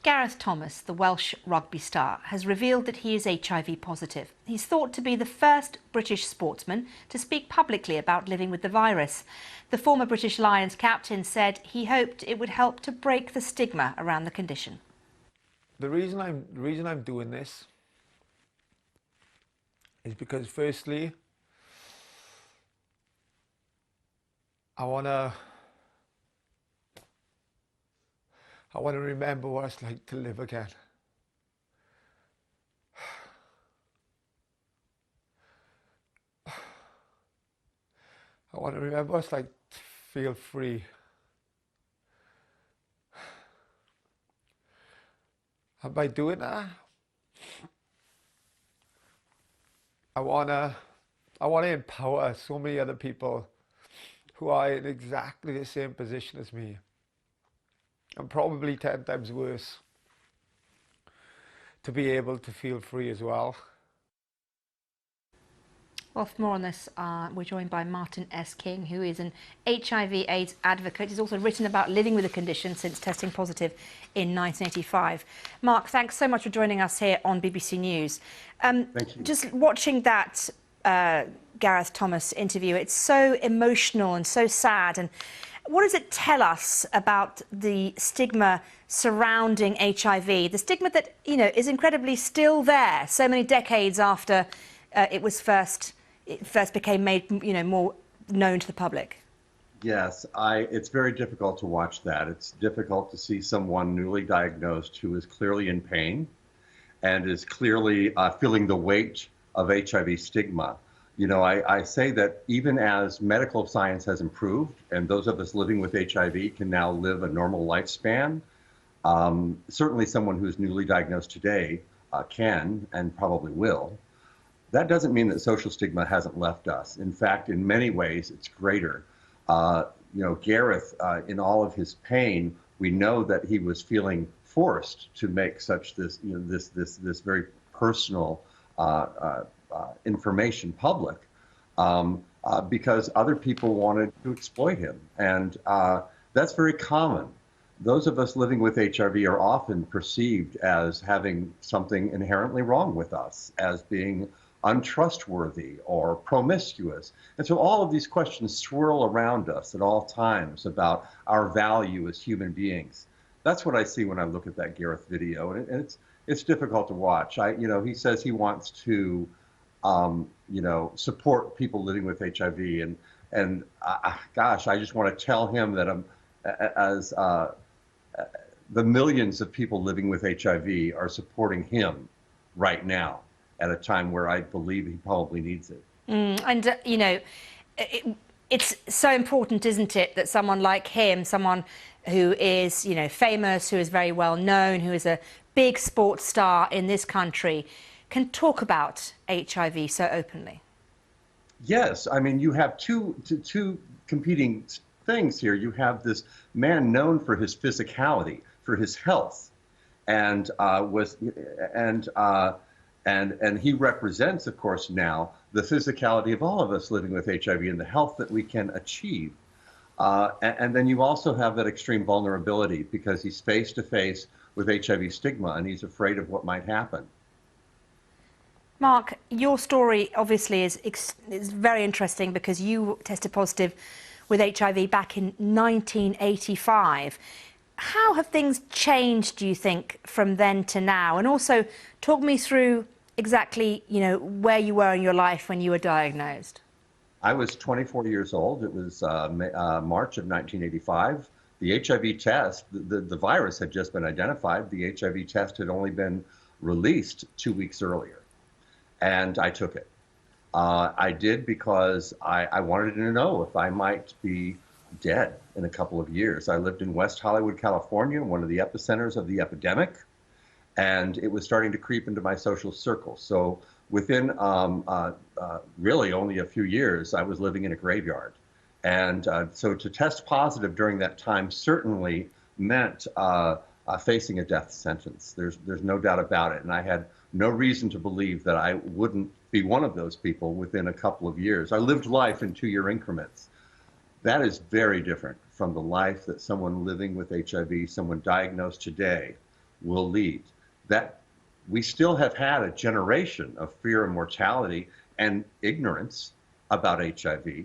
Gareth Thomas, the Welsh rugby star, has revealed that he is HIV positive. He's thought to be the first British sportsman to speak publicly about living with the virus. The former British Lions captain said he hoped it would help to break the stigma around the condition. The reason I'm doing this is because, firstly, I want to remember what it's like to live again. I want to remember what it's like to feel free. And by doing that, I want to empower so many other people who are in exactly the same position as me, and probably 10 times worse, to be able to feel free as well. Well, for more on this, we're joined by Martin S. King, who is an HIV/AIDS advocate. He's also written about living with the condition since testing positive in 1985. Mark, thanks so much for joining us here on BBC News. Thank you. Just watching that Gareth Thomas interview, it's so emotional and so sad. And what does it tell us about the stigma surrounding HIV? The stigma that, you know, is incredibly still there so many decades after it first became made, you know, more known to the public. Yes, it's very difficult to watch that. It's difficult to see someone newly diagnosed who is clearly in pain and is clearly feeling the weight of HIV stigma. You know, I say that even as medical science has improved and those of us living with HIV can now live a normal lifespan, certainly someone who's newly diagnosed today can and probably will. That doesn't mean that social stigma hasn't left us. In fact, in many ways, it's greater. You know, Gareth, in all of his pain, we know that he was feeling forced to make such this, you know, this very personal information public because other people wanted to exploit him, and that's very common. Those of us living with HIV are often perceived as having something inherently wrong with us, as being untrustworthy or promiscuous. And so all of these questions swirl around us at all times about our value as human beings. That's what I see when I look at that Gareth video, and it's difficult to watch. You know, he says he wants to, you know, support people living with HIV, and gosh, I just want to tell him that as the millions of people living with HIV are supporting him right now, at a time where I believe he probably needs it. And, you know, it's so important, isn't it, that someone like him, someone who is, you know, famous, who is very well known, who is a big sports star in this country, can talk about HIV so openly? Yes, I mean, you have two competing things here. You have this man known for his physicality, for his health, and he represents, of course, now the physicality of all of us living with HIV and the health that we can achieve. And then you also have that extreme vulnerability because he's face to face with HIV stigma and he's afraid of what might happen. Mark, your story obviously is very interesting because you tested positive with HIV back in 1985. How have things changed, do you think, from then to now? And also, talk me through exactly, you know, where you were in your life when you were diagnosed. I was 24 years old. It was March of 1985. The HIV test, the virus had just been identified. The HIV test had only been released 2 weeks earlier. And I took it. I did because I wanted to know if I might be dead in a couple of years. I lived in West Hollywood, California, one of the epicenters of the epidemic. And it was starting to creep into my social circle. So within really only a few years, I was living in a graveyard. And so to test positive during that time certainly meant facing a death sentence. There's no doubt about it. And I had no reason to believe that I wouldn't be one of those people within a couple of years. I lived life in 2-year increments. That is very different from the life that someone living with HIV, someone diagnosed today, will lead. That we still have had a generation of fear and mortality and ignorance about HIV.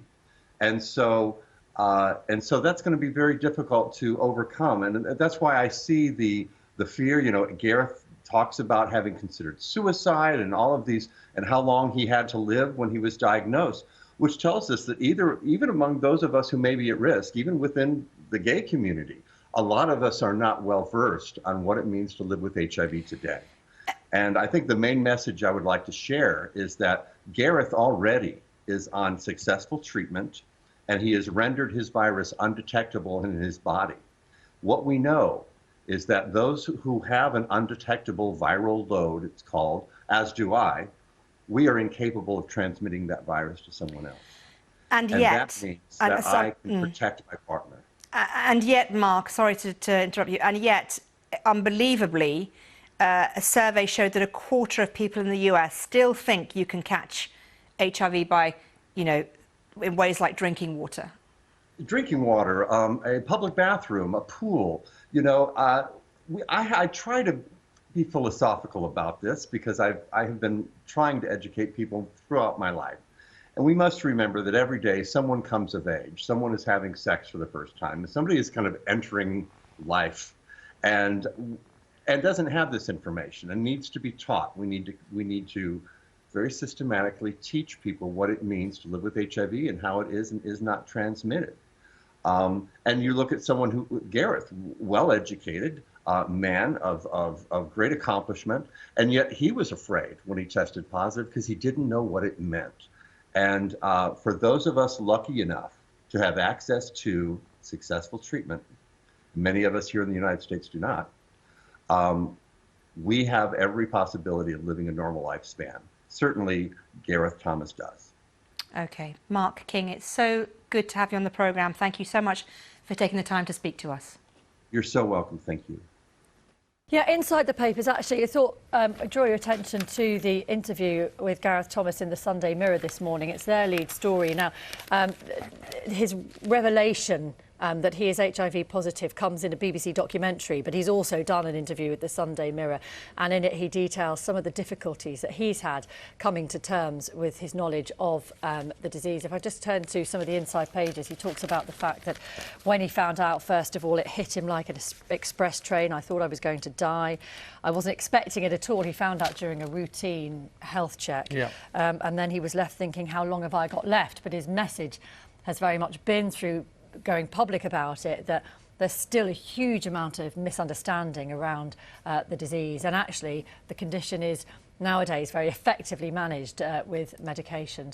And so that's going to be very difficult to overcome. And that's why I see the fear. You know, Gareth talks about having considered suicide and all of these, and how long he had to live when he was diagnosed, which tells us that even among those of us who may be at risk, even within the gay community, a lot of us are not well versed on what it means to live with HIV today. And I think the main message I would like to share is that Gareth already is on successful treatment, and he has rendered his virus undetectable in his body. What we know is that those who have an undetectable viral load, it's called, as do I, we are incapable of transmitting that virus to someone else. And yet, that means that I can protect my partner. And yet, Mark, sorry to interrupt you, and yet, unbelievably, a survey showed that a quarter of people in the US still think you can catch HIV by, you know, in ways like drinking water. Drinking water, a public bathroom, a pool. You know, I try to be philosophical about this because I have been trying to educate people throughout my life. And we must remember that every day someone comes of age, someone is having sex for the first time, somebody is kind of entering life and doesn't have this information and needs to be taught. We need to very systematically teach people what it means to live with HIV and how it is and is not transmitted. And you look at someone who, Gareth, well-educated, man of great accomplishment, and yet he was afraid when he tested positive because he didn't know what it meant. And for those of us lucky enough to have access to successful treatment, many of us here in the United States do not, we have every possibility of living a normal lifespan. Certainly, Gareth Thomas does. Okay. Mark King, it's so good to have you on the programme. Thank you so much for taking the time to speak to us. You're so welcome. Thank you. Yeah, inside the papers, actually, I thought I'd draw your attention to the interview with Gareth Thomas in the Sunday Mirror this morning. It's their lead story. Now, his revelation that he is HIV positive comes in a BBC documentary, but he's also done an interview with the Sunday Mirror, and in it he details some of the difficulties that he's had coming to terms with his knowledge of the disease. If I just turn to some of the inside pages, he talks about the fact that when he found out, first of all, it hit him like an express train. I thought I was going to die. I wasn't expecting it at all. He found out during a routine health check. Yeah. And then he was left thinking, how long have I got left? But his message has very much been, through going public about it, that there's still a huge amount of misunderstanding around the disease, and actually the condition is nowadays very effectively managed with medication.